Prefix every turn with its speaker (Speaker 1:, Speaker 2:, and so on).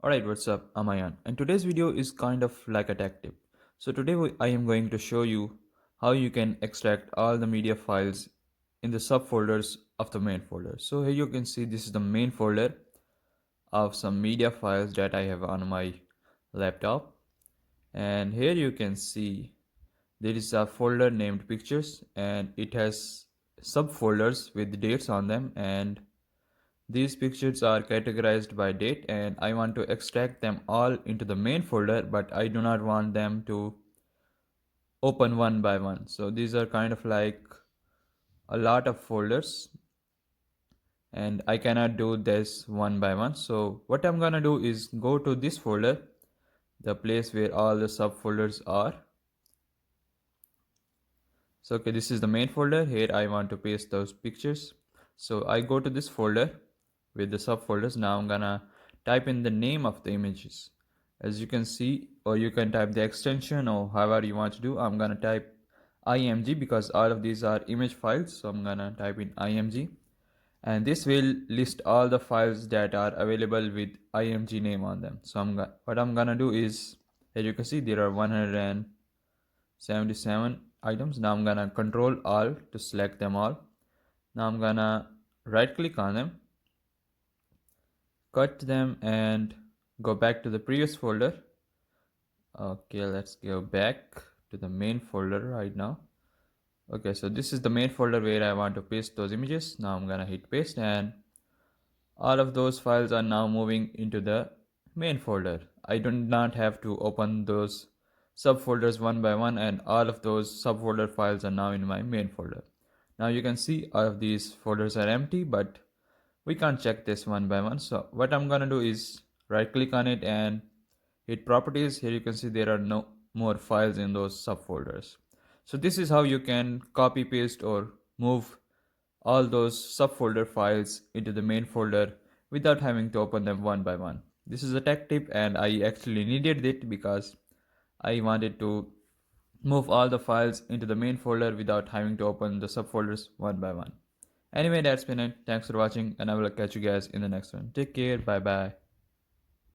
Speaker 1: Alright, what's up? I'm Ayan, and today's video is kind of like a tech tip. So today I am going to show you how you can extract all the media files in the subfolders of the main folder. So here you can see this is the main folder of some media files that I have on my laptop. And here you can see there is a folder named pictures and it has subfolders with dates on them, and these pictures are categorized by date, and I want to extract them all into the main folder, but I do not want them to open one by one. So these are kind of like a lot of folders and I cannot do this one by one. So what I'm gonna do is go to this folder, the place where all the subfolders are. So okay, this is the main folder. Here I want to paste those pictures. So I go to this folder with the subfolders. Now I'm gonna type in the name of the images. As you can see, or you can type the extension or however you want to do. I'm gonna type img because all of these are image files. So I'm gonna type in img, and this will list all the files that are available with img name on them. So what I'm gonna do is, as you can see, there are 177 items. Now I'm gonna control all to select them all. Now I'm gonna right click on them, cut them, and go back to the previous folder. Okay, let's go back to the main folder right now. Okay, so this is the main folder where I want to paste those images. Now I'm gonna hit paste, and all of those files are now moving into the main folder. I do not have to open those subfolders one by one, and all of those subfolder files are now in my main folder. Now you can see all of these folders are empty, but we can't check this one by one. So what I'm gonna do is right click on it and hit properties. Here you can see there are no more files in those subfolders. So this is how you can copy paste or move all those subfolder files into the main folder without having to open them one by one. This is a tech tip and I actually needed it because I wanted to move all the files into the main folder without having to open the subfolders one by one. Anyway, that's been it. Thanks for watching, and I will catch you guys in the next one. Take care. Bye bye.